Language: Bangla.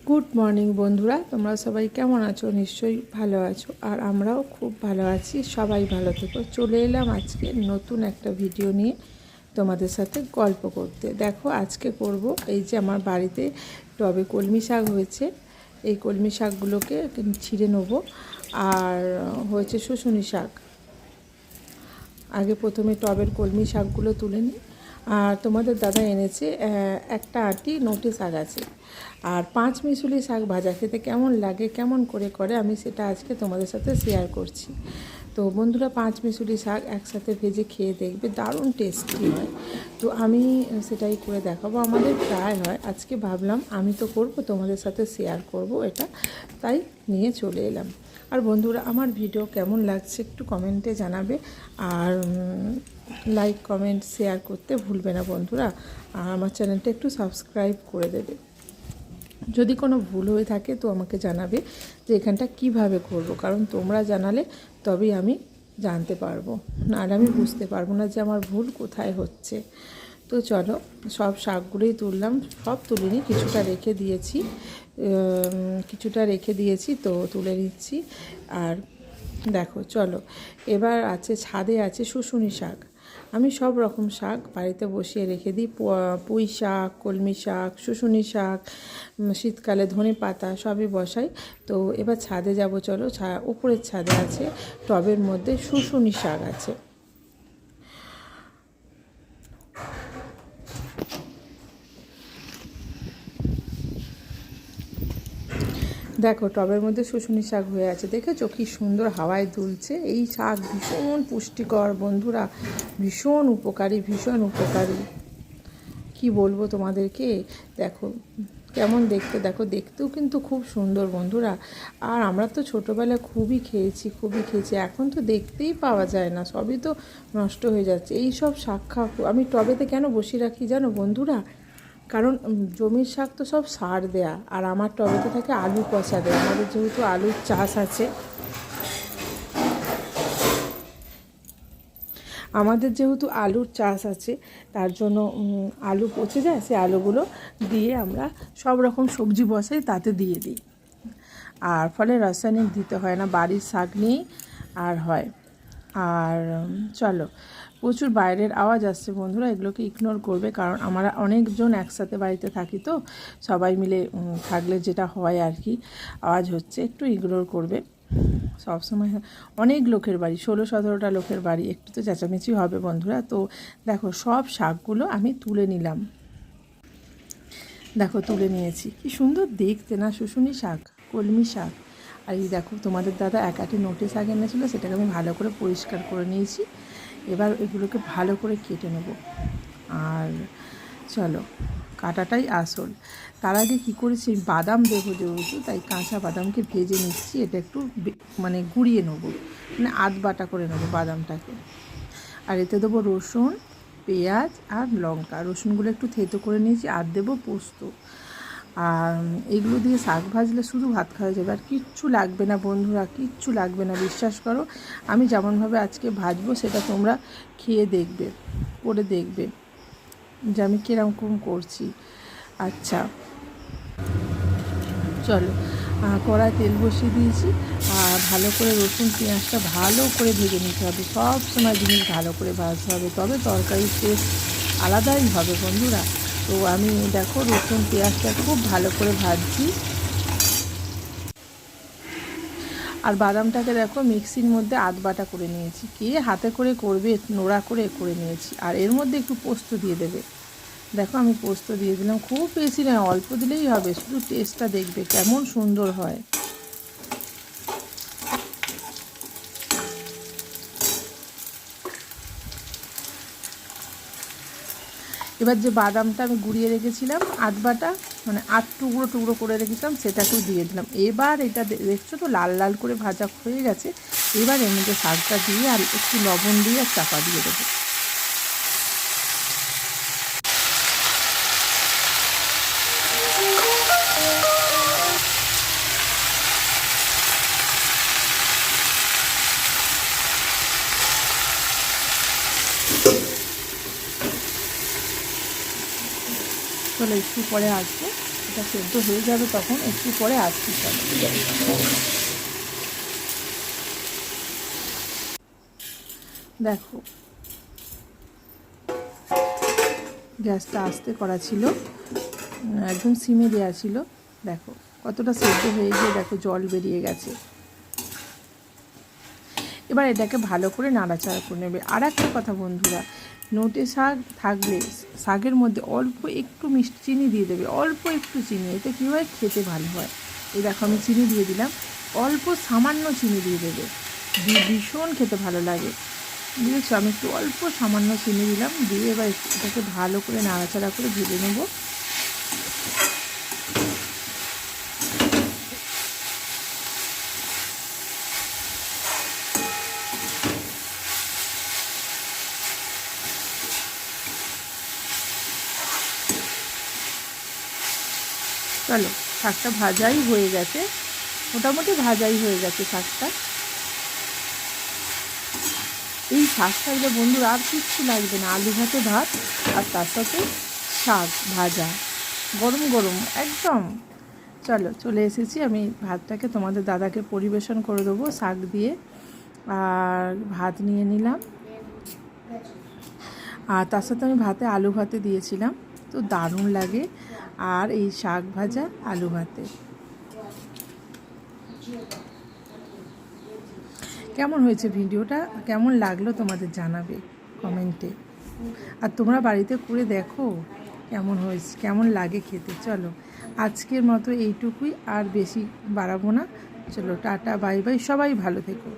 গুড মর্নিং বন্ধুরা, তোমরা সবাই কেমন আছো? নিশ্চয়ই ভালো আছো, আর আমরাও খুব ভালো আছি। সবাই ভালো থেকো। চলে এলাম আজকে নতুন একটা ভিডিও নিয়ে তোমাদের সাথে গল্প করতে। দেখো আজকে করব, এই যে আমার বাড়িতে টবে কলমি শাক হয়েছে, এই কলমি শাকগুলোকে ছিঁড়ে নেব। আর হয়েছে শুশুনি শাক। আগে প্রথমে টবের কলমি শাকগুলো তুলে নিই। আর তোমাদের দাদা এনেছে একটা আঁটি নোটে শাক আছে। আর 5 মিশুলি শাক ভাজা খেতে কেমন লাগে, কেমন করে করে, আমি সেটা আজকে তোমাদের সাথে শেয়ার করছি। তো বন্ধুরা, 5 মিশুলি শাক একসাথে ভেজে খেয়ে দেখবে, দারুণ টেস্টি হয়। তো আমি সেটাই করে দেখাবো। আমাদের প্রায় হয়, আজকে ভাবলাম আমি তো করব, তোমাদের সাথে শেয়ার করব এটা, তাই নিয়ে চলে এলাম। আর বন্ধুরা, আমার ভিডিও কেমন লাগছে একটু কমেন্টে জানাবে। আর লাইক কমেন্ট শেয়ার করতে ভুলবে না বন্ধুরা। আর আমার চ্যানেলটা একটু সাবস্ক্রাইব করে দেবে। যদি কোনো ভুল হয়ে থাকে তো আমাকে জানাবে যে এখানটা কিভাবে করব, কারণ তোমরা জানালে তবেই আমি জানতে পারবো, আর আমি বুঝতে পারবো না যে আমার ভুল কোথায় হচ্ছে। তো চলো, সব শাকগুলোই তুললাম, সব তুলিনি, কিছুটা রেখে দিয়েছি, তো তুলে নিচ্ছি। আর দেখো চলো, এবার আছে ছাদে আছে শুশুনি শাক। আমি সব রকম শাক বাড়িতে বসিয়ে রেখে দিই, পুঁই শাক, কলমি শাক, শুশুনি শাক, শীতকালে ধনে পাতা সবই বসাই। তো এবার ছাদে যাব, চলো। উপরের ছাদে আছে, টবের মধ্যে শুশুনি শাক আছে। দেখো টবের মধ্যে শুশুনি শাক হয়ে আছে, দেখেছো কি সুন্দর হাওয়ায় দুলছে। এই শাক ভীষণ পুষ্টিকর বন্ধুরা, ভীষণ উপকারী, ভীষণ উপকারী। কি বলবো তোমাদেরকে, দেখো কেমন দেখতে, দেখো দেখতেও কিন্তু খুব সুন্দর বন্ধুরা। আর আমরা তো ছোটোবেলায় খুবই খেয়েছি, এখন তো দেখতেই পাওয়া যায় না, সবই তো নষ্ট হয়ে যাচ্ছে। এই সব শাক আমি টবেতে কেন বসিয়ে রাখি জানো বন্ধুরা? কারণ জমির শাক তো সব সার দেয়া, আর আমার টবেতে থাকে আলু পচা দেয়া। আমাদের যেহেতু আলুর চাষ আছে, তার জন্য আলু পচে যায়, সে আলুগুলো দিয়ে আমরা সব রকম সবজি বসাই, তাতে দিয়ে দিই। আর ফলে রাসায়নিক দিতে হয় না, বাড়ির শাক নিয়েই আর হয়। আর চলো, প্রচুর বাইরের আওয়াজ আসছে বন্ধুরা, এগুলোকে ইগনোর করবে, কারণ আমরা অনেকজন একসাথে বাড়িতে থাকি, তো সবাই মিলে থাকলে যেটা হয় আর কি, আওয়াজ হচ্ছে, একটু ইগনোর করবে। সবসময় অনেক লোকের বাড়ি, 16-17টা লোকের বাড়ি, একটু তো চেঁচামেচি হবে বন্ধুরা। তো দেখো সব শাকগুলো আমি তুলে নিলাম, দেখো তুলে নিয়েছি। কি সুন্দর দেখতে না শুশুনি শাক, কলমি শাক। আর এই দেখো তোমাদের দাদা এক আটি নোটে শাক এনেছিলো, সেটাকে আমি ভালো করে পরিষ্কার করে নিয়েছি। এবার এগুলোকে ভালো করে কেটে নেব। আর চলো, কাটাটাই আসল। তার আগে কী করেছি, বাদাম দেবো যেহেতু, তাই কাঁচা বাদামকে ভেজে নিচ্ছি। এটা একটু মানে গুঁড়িয়ে নেবো, মানে আধ বাটা করে নেবো বাদামটাকে। আর এতে দেবো রসুন, পেঁয়াজ আর লঙ্কা। রসুনগুলো একটু থেতো করে নিয়েছি, আর দেবো পোস্ত। আর এগুলো দিয়ে শাক ভাজলে শুধু ভাত খাওয়া যাবে, আর কিচ্ছু লাগবে না বন্ধুরা, কিচ্ছু লাগবে না, বিশ্বাস করো। আমি যেমনভাবে আজকে ভাজবো সেটা তোমরা খেয়ে দেখবে, করে দেখবে যে আমি কীরকম করছি। আচ্ছা চলো, কড়ায় তেল বসিয়ে দিয়েছি। আর ভালো করে রসুন পেঁয়াজটা ভালো করে ভেজে নিতে হবে। সব সময় জিনিস ভালো করে ভাজতে হবে, তবে তরকারির টেস্ট আলাদাই হবে বন্ধুরা। তো আমি দেখো রসুন পেঁয়াজটা খুব ভালো করে ভাজছি। আর বাদামটাকে দেখো মিক্সির মধ্যে আধ বাটা করে নিয়েছি, কে হাতে করে করবে, নোড়া করে করে নিয়েছি। আর এর মধ্যে একটু পোস্ত দিয়ে দেবে। দেখো আমি পোস্ত দিয়ে দিলাম, খুব বেশি নয়, অল্প দিলেই হবে, শুধু টেস্টটা দেখবে কেমন সুন্দর হয়। এবার যে বাদামটা আমি গুঁড়িয়ে রেখেছিলাম আধ বাটা, মানে 8 টুকরো টুকরো করে রেখেছিলাম, সেটাকেও দিয়ে দিলাম। এবার এটা দেখছো তো লাল লাল করে ভাজা হয়ে গেছে। এবার এর মধ্যে শাকটা দিয়ে আর একটু লবণ দিয়ে আর চাপা দিয়ে দেবো। চলো একটু পরে আসবো, শাকটা সেদ্ধ হয়ে যাবে তখন একটু পরে আসছি। দেখো গ্যাসটা আস্তে করা ছিল, একদম সিমে দেওয়া ছিল। দেখো কতটা সেদ্ধ হয়ে গিয়ে দেখো জল বেরিয়ে গেছে। এবার এটাকে ভালো করে নাড়াচাড়া করে নেবে। আর একটা কথা বন্ধুরা, নোটে শাক থাকলে শাকের মধ্যে অল্প একটু মিষ্টি চিনি দিয়ে দেবে, অল্প একটু চিনি, এতে কী হয় খেতে ভালো হয়। এই দেখো আমি চিনি দিয়ে দিলাম, অল্প সামান্য চিনি দিয়ে দেবে, ভীষণ খেতে ভালো লাগে, বুঝেছো? আমি একটু অল্প সামান্য চিনি দিলাম, দিয়ে এবার এটাকে ভালো করে নাড়াচাড়া করে ভেজে নেব। চলো, শাকটা ভাজাই হয়ে গেছে, মোটামুটি ভাজাই হয়ে গেছে শাকটা। এই শাকটা এলে বন্ধুরা আর কিচ্ছু লাগবে না, আলু ভাতে ভাত আর তার সাথে শাক ভাজা গরম গরম একদম। চলো চলে এসেছি, আমি ভাতটাকে তোমাদের দাদাকে পরিবেশন করে দেবো শাক দিয়ে। আর ভাত নিয়ে নিলাম, আর তার সাথে আমি ভাতে আলু ভাতে দিয়েছিলাম, তো দারুণ লাগে। আর এই শাক ভাজা আলু ভাতে কেমন হয়েছে, ভিডিওটা কেমন লাগলো তোমাদের জানাবে কমেন্টে। আর তোমরা বাড়িতে করে দেখো কেমন হয়েছে, কেমন লাগে খেতে। চলো আজকের মতো এইটুকুই, আর বেশি বাড়াবো না। চলো টাটা বাই বাই, সবাই ভালো থেকো।